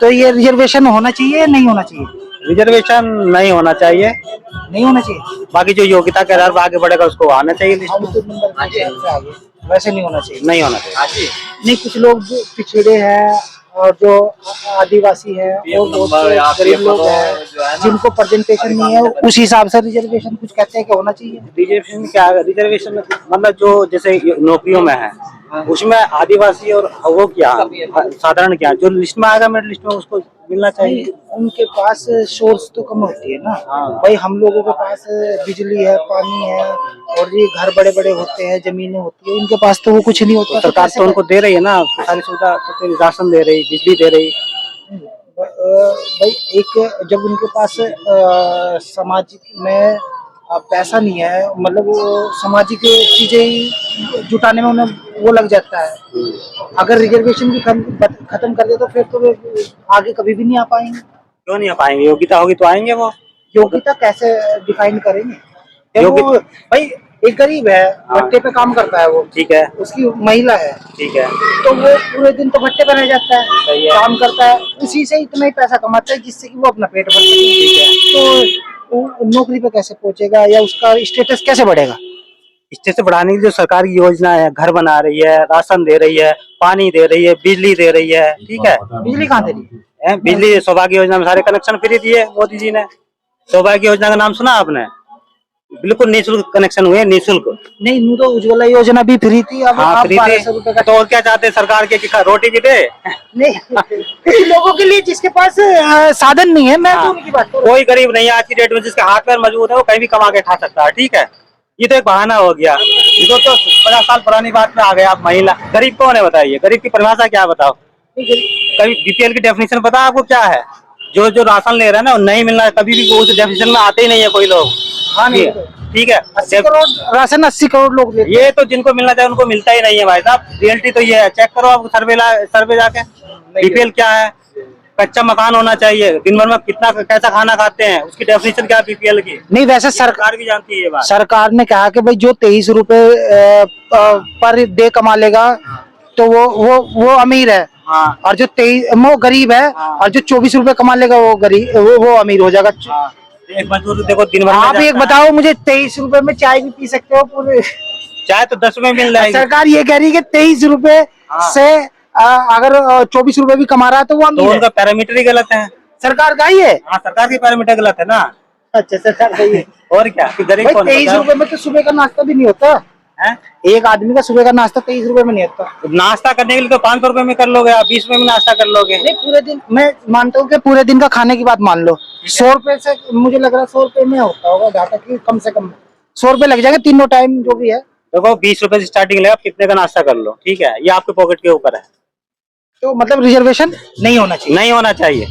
तो ये रिजर्वेशन होना चाहिए या नहीं होना चाहिए? रिजर्वेशन नहीं होना चाहिए, नहीं होना चाहिए। बाकी जो योग्यता के आधार पर आगे बढ़ेगा उसको आना चाहिए लिस्ट में। आउटपुट नंबर के हिसाब से आगे, वैसे नहीं होना चाहिए। नहीं होना चाहिए। नहीं, कुछ लोग जो पिछड़े हैं और जो आदिवासी है और बहुत से गरीब लोग हैं जिनको प्रेजेंटेशन नहीं है, उस हिसाब से रिजर्वेशन कुछ कहते हैं कि होना चाहिए। रिजर्वेशन क्या है? रिजर्वेशन में मतलब जो जैसे नौकरियों में है उसमें आदिवासी और वो क्या साधारण क्या जो लिस्ट में आएगा मेरिट लिस्ट में उसको मिलना चाहिए। उनके पास सोर्स तो कम होती है ना। हाँ। भाई हम लोगों के पास बिजली है, पानी है और ये घर बड़े बड़े होते हैं, जमीनें होती है, उनके पास तो वो कुछ नहीं होता। सरकार तो उनको दे रही है ना सारी सुविधा, तो फिर राशन दे रही, बिजली दे रही। भाई एक जब उनके पास सामाजिक में पैसा नहीं है, मतलब वो सामाजिक चीजें ही जुटाने में उन्हें वो लग जाता है। अगर रिजर्वेशन भी खत्म कर दे तो फिर तो वे आगे कभी भी नहीं आ पाएंगे। क्यों नहीं आ पाएंगे? योग्यता होगी तो आएंगे वो। योग्यता कैसे डिफाइन करेंगे? वो भाई एक गरीब है, भट्टे पे काम करता है, वो ठीक है, उसकी महिला है, ठीक है, तो वो पूरे दिन तो भट्टे पे रह जाता है, सही है। काम करता है, उसी से इतना ही पैसा कमाता है जिससे कि वो अपना पेट भर सके। ठीक है। तो वो नौकरी पे कैसे पहुंचेगा या उसका स्टेटस कैसे बढ़ेगा? स्टेट से बढ़ाने की जो सरकार की योजना है, घर बना रही है, राशन दे रही है, पानी दे रही है, बिजली दे रही है, ठीक है। बिजली कहाँ दे रही है? बिजली सौभाग्य योजना में सारे कनेक्शन फ्री दिए मोदी जी ने। सौभाग्य योजना का नाम सुना आपने? बिल्कुल निःशुल्क कनेक्शन हुए, निःशुल्क। नहीं, नू तो उज्ज्वला योजना भी फ्री थी, अब हाँ, आप फ्री थी। 1200 रुपए का। तो और क्या चाहते हैं सरकार के कि रोटी भी दे? नहीं, कुछ लोगों के लिए जिसके पास साधन नहीं है, मैं तो हाँ। उनकी बात कर रहा हूँ। कोई गरीब नहीं है आज की डेट में जिसके हाथ पैर मजबूत है वो कहीं भी कमा के खा सकता है, ठीक है। ये तो एक बहाना हो गया। ये तो 50 साल पुरानी बात में आ गए आप। महिला गरीब कौन है बताइए? गरीब की परिभाषा क्या बताओ? कभी बीपीएल की डेफिनेशन पता है आपको क्या है? जो जो राशन ले रहा है ना वो नहीं मिलना, कभी भी वो उस डेफिनेशन में आते ही नहीं है कोई लोग। हाँ, नहीं, ठीक है। 80 करोड़ राशन 80 करोड़ लोग लेते हैं। ये तो जिनको मिलना चाहिए उनको मिलता ही नहीं है भाई साहब। रियलिटी तो ये है, चेक करो आप सर्वे जाके। बीपीएल क्या है? कच्चा मकान होना चाहिए, दिन भर में कितना कैसा खाना खाते हैं, उसकी डेफिनेशन क्या है बीपीएल की? नहीं, वैसे सरकार भी जानती है ये बात। सरकार ने कहा कि भाई जो 23 रुपए पर डे कमा लेगा तो वो अमीर है। हाँ। और जो 23 वो गरीब है। हाँ। और जो 24 रुपए कमा लेगा वो गरीब, वो अमीर हो जाएगा। हाँ। एक मजदूर देखो दिन भर में आप एक जाता है। बताओ मुझे, 23 रुपए में चाय भी पी सकते हो पूरे? चाय तो 10 में मिल जाएगी। सरकार ये कह रही है कि 23 रुपए हाँ। से अगर 24 रुपए भी कमा रहा है तो वो तो अमीर उनका है। पैरामीटर ही गलत है। सरकार का ही है। हाँ, सरकार की पैरामीटर गलत है ना। अच्छा, सरकार का ही है। और क्या कि गरीब भाई कौन 23 होता रुपए में तो सुबह का नाश्ता भी नहीं होता है? एक आदमी का सुबह का नाश्ता 23 रुपए में नहीं होता। नाश्ता करने के लिए तो 500 रुपए में कर लोगे आप, 20 रुपए में नाश्ता कर लोगे। नहीं, पूरे दिन मैं मानता हूँ कि पूरे दिन का खाने की बात मान लो, 100 रुपए से मुझे लग रहा है 100 रुपए में होता होगा जहाँ तक कि कम से कम 100 रुपए लग जाएंगे तीनों टाइम जो भी है। देखो 20 रुपए से स्टार्टिंग ले, आप कितने का नाश्ता कर लो, ठीक है। ये आपके पॉकेट के ऊपर है। तो मतलब रिजर्वेशन नहीं होना चाहिए। नहीं होना चाहिए।